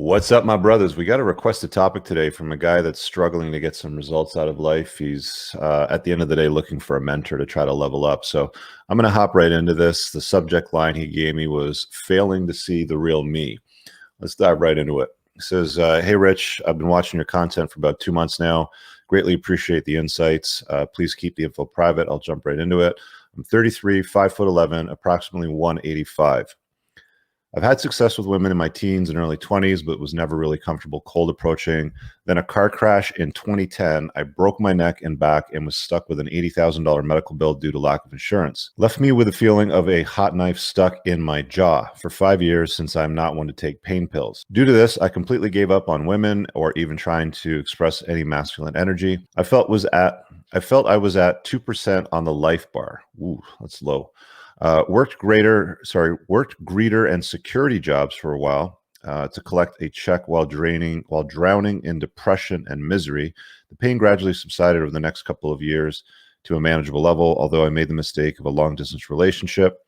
What's up, my brothers? We got a requested topic today from a guy that's struggling to get some results out of life. He's at the end of the day looking for a mentor to try to level up. So I'm going to hop right into this. The subject line he gave me was failing to see the real me. Let's dive right into it. He says, hey, Rich, I've been watching your content for about 2 months now. Greatly appreciate the insights. Please keep the info private. I'll jump right into it. I'm 33, 5'11", approximately 185. I've had success with women in my teens and early 20s, but was never really comfortable cold approaching. Then a car crash in 2010, I broke my neck and back and was stuck with an $80,000 medical bill due to lack of insurance. Left me with a feeling of a hot knife stuck in my jaw for 5 years, since I'm not one to take pain pills. Due to this, I completely gave up on women or even trying to express any masculine energy. I felt I was at 2% on the life bar. Ooh, that's low. Worked greeter and security jobs for a while to collect a check while drowning in depression and misery. The pain gradually subsided over the next couple of years to a manageable level, although I made the mistake of a long-distance relationship,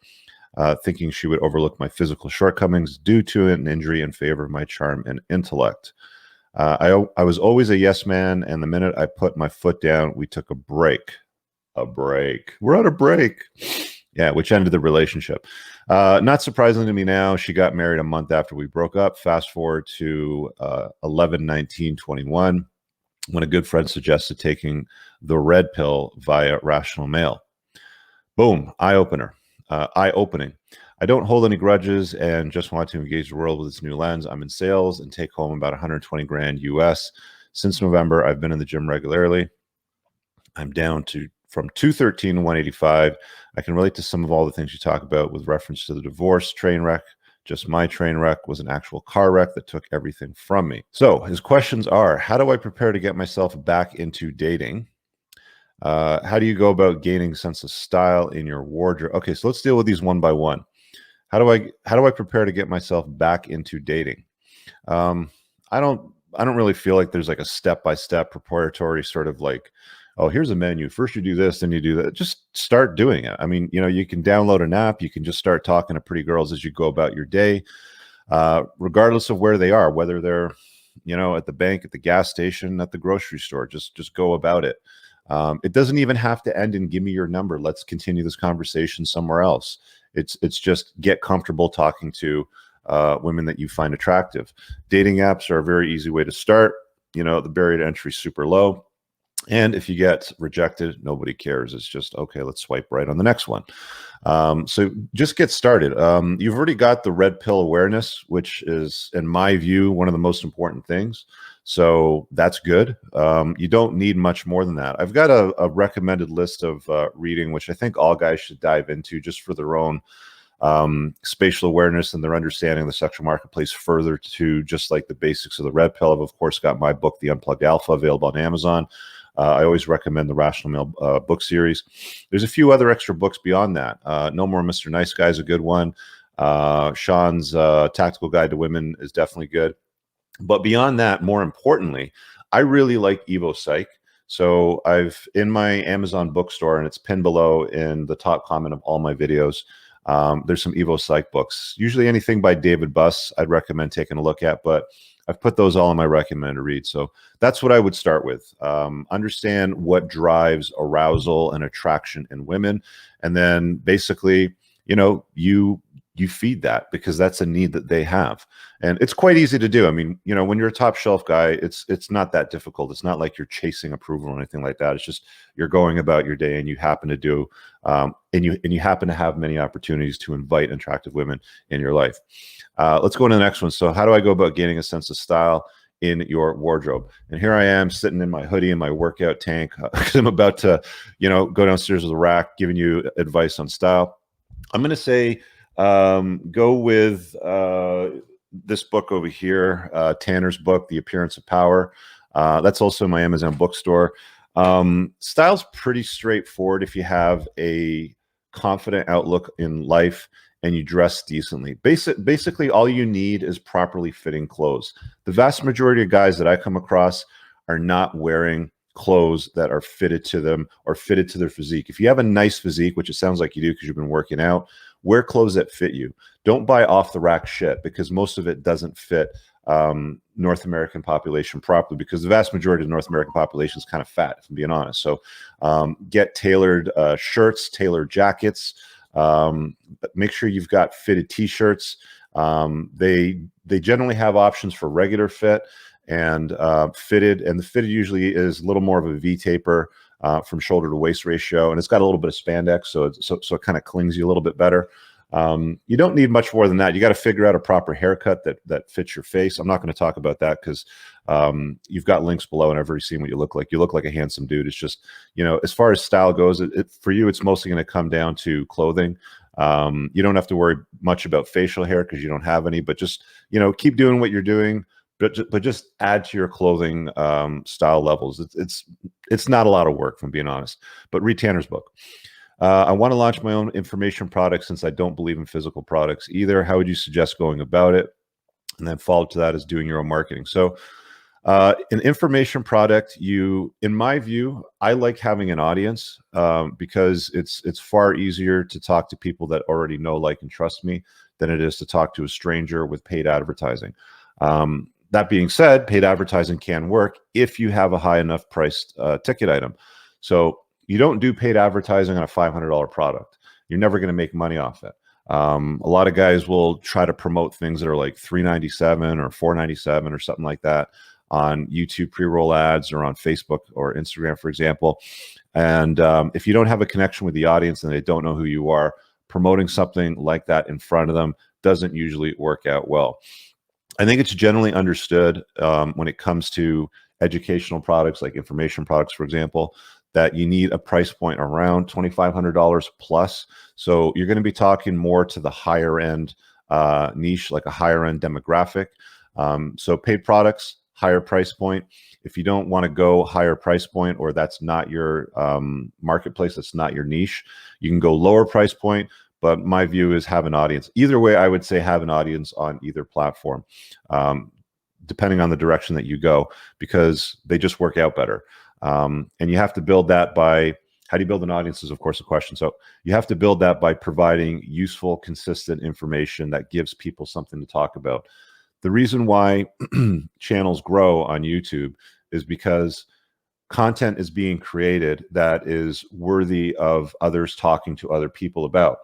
thinking she would overlook my physical shortcomings due to an injury in favor of my charm and intellect. I was always a yes man, and the minute I put my foot down, we took a break. We're on a break. Yeah, which ended the relationship. Not surprisingly to me now, she got married a month after we broke up. Fast forward to 11/19/21, when a good friend suggested taking the red pill via rational mail. Boom, eye-opening. I don't hold any grudges and just want to engage the world with its new lens. I'm in sales and take home about 120 grand US. Since November, I've been in the gym regularly. I'm down from 213 to 185. I can relate to some of all the things you talk about with reference to the divorce train wreck. Just my train wreck was an actual car wreck that took everything from me. So his questions are, how do I prepare to get myself back into dating? How do you go about gaining a sense of style in your wardrobe? Okay, so let's deal with these one by one. How do I prepare to get myself back into dating? I don't really feel like there's like a step-by-step preparatory sort of like, oh, here's a menu. First you do this, then you do that. Just start doing it. I mean, you can download an app. You can just start talking to pretty girls as you go about your day, regardless of where they are, whether they're, at the bank, at the gas station, at the grocery store. Just go about it. It doesn't even have to end in give me your number. Let's continue this conversation somewhere else. It's just get comfortable talking to women that you find attractive. Dating apps are a very easy way to start. The barrier to entry is super low. And if you get rejected, nobody cares. It's just, okay, let's swipe right on the next one. So just get started. You've already got the red pill awareness, which is, in my view, one of the most important things. So that's good. You don't need much more than that. I've got a recommended list of reading, which I think all guys should dive into just for their own spatial awareness and their understanding of the sexual marketplace further to just like the basics of the red pill. I've, of course, got my book, The Unplugged Alpha, available on Amazon. I always recommend the Rational Male book series. There's a few other extra books beyond that. No More Mr. Nice Guy is a good one. Sean's Tactical Guide to Women is definitely good. But beyond that, more importantly, I really like Evo Psych. So I've, in my Amazon bookstore, and it's pinned below in the top comment of all my videos, there's some Evo Psych books. Usually anything by David Buss, I'd recommend taking a look at, but I've put those all in my recommended read. So that's what I would start with. Understand what drives arousal and attraction in women. And then basically, you feed that, because that's a need that they have. And it's quite easy to do. I mean, when you're a top shelf guy, it's not that difficult. It's not like you're chasing approval or anything like that. It's just you're going about your day and you happen to do, and you happen to have many opportunities to invite attractive women in your life. Let's go to the next one. So how do I go about gaining a sense of style in your wardrobe? And here I am sitting in my hoodie and my workout tank because I'm about to, go downstairs with a rack giving you advice on style. I'm going to say, go with this book over here, Tanner's book, The Appearance of Power. That's also in my Amazon bookstore. Style's pretty straightforward if you have a confident outlook in life and you dress decently. Basically, all you need is properly fitting clothes. The vast majority of guys that I come across are not wearing clothes that are fitted to them or fitted to their physique. If you have a nice physique, which it sounds like you do because you've been working out, wear clothes that fit you. Don't buy off the rack shit, because most of it doesn't fit North American population properly, because the vast majority of the North American population is kind of fat, if I'm being honest. So get tailored shirts, tailored jackets. But make sure you've got fitted t-shirts. They generally have options for regular fit and fitted, and the fitted usually is a little more of a V-taper from shoulder to waist ratio, and it's got a little bit of spandex, so it kind of clings you a little bit better. You don't need much more than that. You got to figure out a proper haircut that fits your face. I'm not going to talk about that because you've got links below, and I've already seen what you look like. You look like a handsome dude. It's just, as far as style goes, for you, it's mostly going to come down to clothing. You don't have to worry much about facial hair because you don't have any, but just, keep doing what you're doing, but just add to your clothing style levels. It's not a lot of work, if I'm being honest, but read Tanner's book. I want to launch my own information product since I don't believe in physical products either. How would you suggest going about it? And then follow to that is doing your own marketing. So an information product, in my view, I like having an audience because it's far easier to talk to people that already know, like, and trust me than it is to talk to a stranger with paid advertising. That being said, paid advertising can work if you have a high enough priced ticket item. So you don't do paid advertising on a $500 product. You're never going to make money off it. A lot of guys will try to promote things that are like $397 or $497 or something like that on YouTube pre-roll ads or on Facebook or Instagram, for example. And if you don't have a connection with the audience and they don't know who you are, promoting something like that in front of them doesn't usually work out well. I think it's generally understood when it comes to educational products like information products, for example, that you need a price point around $2,500 plus. So you're going to be talking more to the higher end niche, like a higher end demographic. So paid products, higher price point. If you don't want to go higher price point, or that's not your marketplace, that's not your niche, you can go lower price point. But my view is have an audience. Either way, I would say have an audience on either platform, depending on the direction that you go, because they just work out better. And you have to build that by, how do you build an audience is of course a question. So you have to build that by providing useful, consistent information that gives people something to talk about. The reason why channels grow on YouTube is because content is being created that is worthy of others talking to other people about.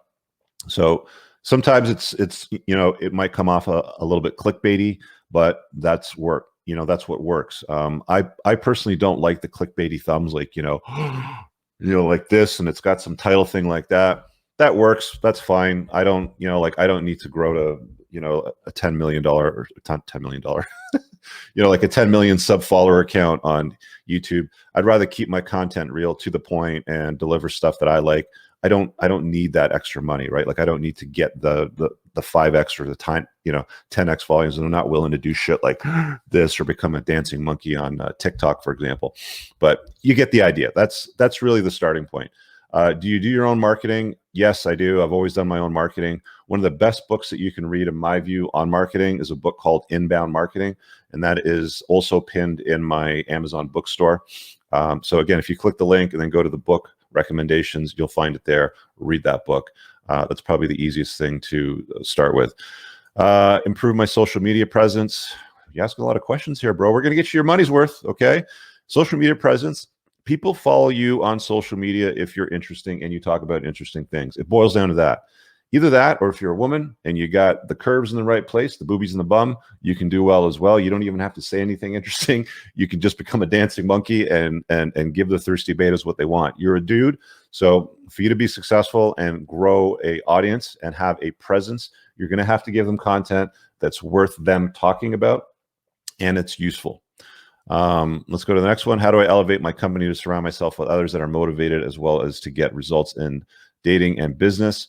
So sometimes it's it might come off a little bit clickbaity, but that's work. That's what works. I personally don't like the clickbaity thumbs, like, like this, and it's got some title thing like that. That works. That's fine. I don't need to grow to, a $10 million or $10 million, like a 10 million sub follower account on YouTube. I'd rather keep my content real, to the point, and deliver stuff that I like. I don't need that extra money, right? Like, I don't need to get the 5x or the 10x volumes, and I'm not willing to do shit like this or become a dancing monkey on TikTok, for example. But you get the idea. That's really the starting point. Do you do your own marketing? Yes, I do. I've always done my own marketing. One of the best books that you can read, in my view, on marketing is a book called Inbound Marketing, and that is also pinned in my Amazon bookstore. So again, if you click the link and then go to the book recommendations, you'll find it there. Read that book. That's probably the easiest thing to start with. Improve my social media presence. You ask a lot of questions here, bro. We're going to get you your money's worth, okay? Social media presence. People follow you on social media if you're interesting and you talk about interesting things. It boils down to that. Either that, or if you're a woman and you got the curves in the right place, the boobies in the bum, you can do well as well. You don't even have to say anything interesting. You can just become a dancing monkey and give the thirsty betas what they want. You're a dude. So for you to be successful and grow a audience and have a presence, you're going to have to give them content that's worth them talking about, and it's useful. Let's go to the next one. How do I elevate my company to surround myself with others that are motivated, as well as to get results in dating and business?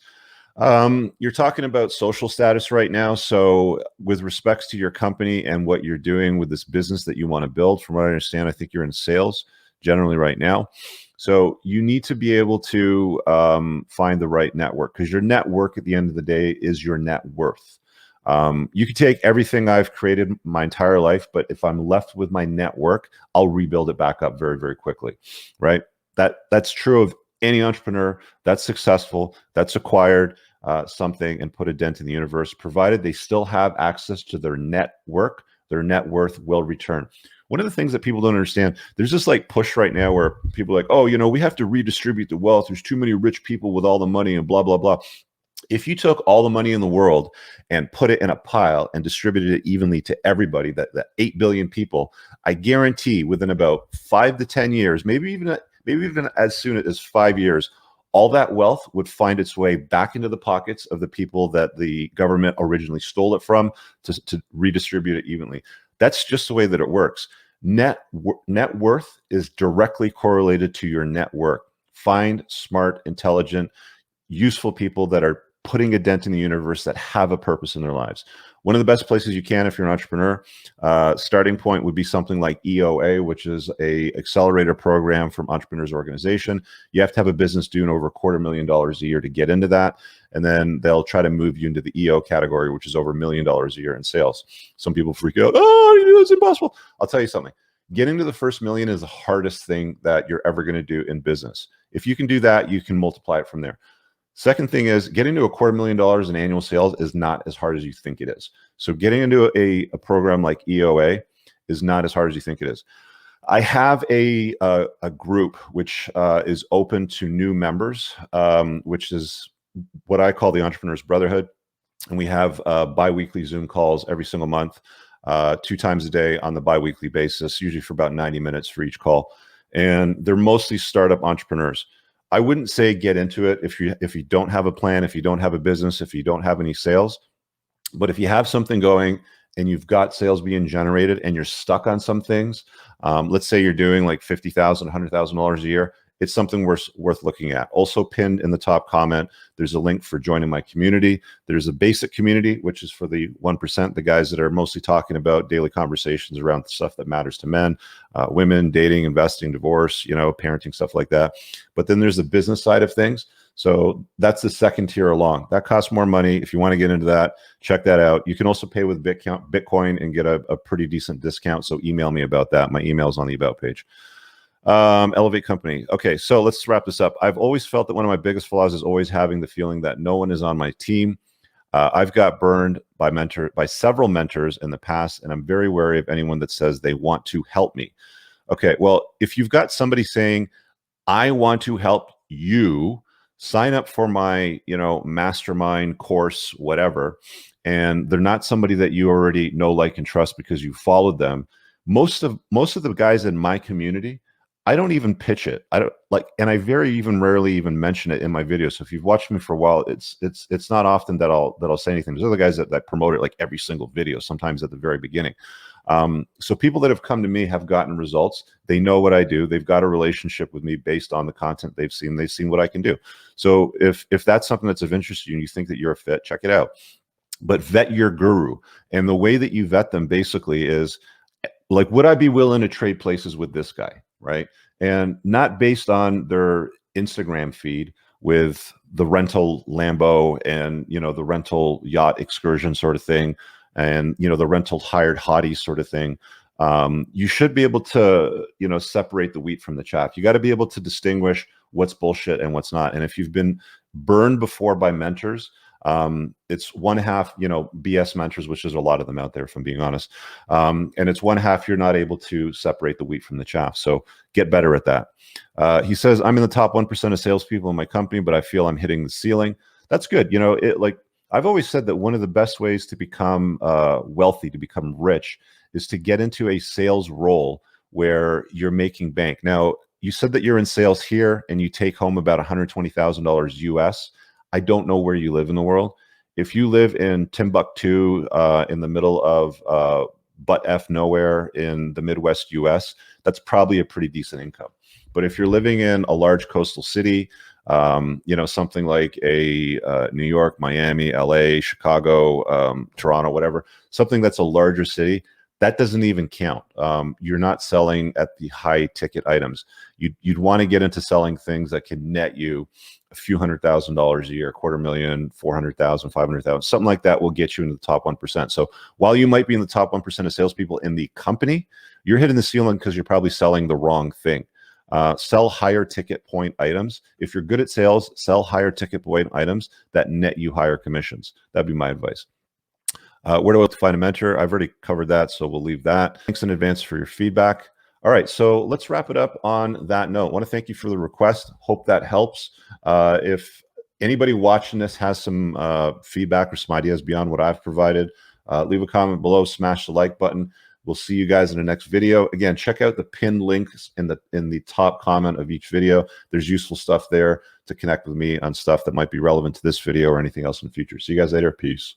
You're talking about social status right now. So with respects to your company and what you're doing with this business that you want to build, from what I understand, I think you're in sales generally right now. So you need to be able to find the right network, because your network at the end of the day is your net worth. You can take everything I've created my entire life, but if I'm left with my network, I'll rebuild it back up very, very quickly, right? That's true of any entrepreneur that's successful, that's acquired something and put a dent in the universe, provided they still have access to their network their net worth will return. One of the things that people don't understand, there's this like push right now where people are like, oh, we have to redistribute the wealth. There's too many rich people with all the money and blah, blah, blah. If you took all the money in the world and put it in a pile and distributed it evenly to everybody, that 8 billion people, I guarantee within about 5 to 10 years, maybe even as soon as 5 years, all that wealth would find its way back into the pockets of the people that the government originally stole it from to redistribute it evenly. That's just the way that it works. Net worth is directly correlated to your net worth. Find smart, intelligent, useful people that are putting a dent in the universe, that have a purpose in their lives. One of the best places you can, if you're an entrepreneur, starting point would be something like EOA, which is a accelerator program from Entrepreneurs Organization. You have to have a business doing over $250,000 a year to get into that. And then they'll try to move you into the EO category, which is over $1 million a year in sales. Some people freak out. Oh, it's impossible. I'll tell you something. Getting to the first million is the hardest thing that you're ever going to do in business. If you can do that, you can multiply it from there. Second thing is, getting to $250,000 in annual sales is not as hard as you think it is. So getting into a program like EOA is not as hard as you think it is. I have a group which is open to new members, which is what I call the Entrepreneurs Brotherhood. And we have bi-weekly Zoom calls every single month, 2 times a day on the bi-weekly basis, usually for about 90 minutes for each call. And they're mostly startup entrepreneurs. I wouldn't say get into it if you don't have a plan, if you don't have a business, if you don't have any sales. But if you have something going and you've got sales being generated and you're stuck on some things, let's say you're doing like $50,000, $100,000 a year, it's something worth looking at. Also pinned in the top comment, there's a link for joining my community. There's a basic community, which is for the 1%, the guys that are mostly talking about daily conversations around the stuff that matters to men, women, dating, investing, divorce, parenting, stuff like that. But then there's the business side of things. So that's the second tier along. That costs more money. If you want to get into that, check that out. You can also pay with Bitcoin and get a pretty decent discount. So email me about that. My email is on the About page. Elevate company. Okay, so let's wrap this up. I've always felt that one of my biggest flaws is always having the feeling that no one is on my team. I've got burned by several mentors in the past, and I'm very wary of anyone that says they want to help me. Okay, well, if you've got somebody saying, I want to help you, sign up for my, mastermind course, whatever, and they're not somebody that you already know, like, and trust because you followed them. Most of the guys in my community, I don't even pitch it. I don't like, and I rarely even mention it in my videos. So if you've watched me for a while, it's not often that I'll say anything. There's other guys that promote it like every single video, sometimes at the very beginning. So people that have come to me have gotten results. They know what I do. They've got a relationship with me based on the content they've seen. They've seen what I can do. So if that's something that's of interest to you and you think that you're a fit, check it out. But vet your guru. And the way that you vet them basically is like, would I be willing to trade places with this guy? Right. And not based on their Instagram feed with the rental Lambo and, the rental yacht excursion sort of thing. And, the rental hired hottie sort of thing. You should be able to, separate the wheat from the chaff. You got to be able to distinguish what's bullshit and what's not. And if you've been burned before by mentors, it's one half, BS mentors, which there's a lot of them out there, if I'm being honest. And it's one half, you're not able to separate the wheat from the chaff. So get better at that. He says, I'm in the top 1% of salespeople in my company, but I feel I'm hitting the ceiling. That's good. I've always said that one of the best ways to become wealthy, to become rich, is to get into a sales role where you're making bank. Now, you said that you're in sales here and you take home about $120,000 US. I don't know where you live in the world. If you live in Timbuktu, in the middle of butt F nowhere in the Midwest US, that's probably a pretty decent income. But if you're living in a large coastal city, something like a New York, Miami, LA, Chicago, Toronto, whatever, something that's a larger city, that doesn't even count. You're not selling at the high ticket items. You'd want to get into selling things that can net you a few $100,000 a year, $250,000, $400,000, $500,000, something like that will get you into the top 1%. So while you might be in the top 1% of salespeople in the company, you're hitting the ceiling because you're probably selling the wrong thing. Sell higher ticket point items. If you're good at sales, sell higher ticket point items that net you higher commissions. That'd be my advice. Where do I find a mentor? I've already covered that, so we'll leave that. Thanks in advance for your feedback. All right, so let's wrap it up on that note. I want to thank you for the request. Hope that helps. If anybody watching this has some feedback or some ideas beyond what I've provided, leave a comment below, smash the like button. We'll see you guys in the next video. Again, check out the pinned links in the top comment of each video. There's useful stuff there to connect with me on stuff that might be relevant to this video or anything else in the future. See you guys later. Peace.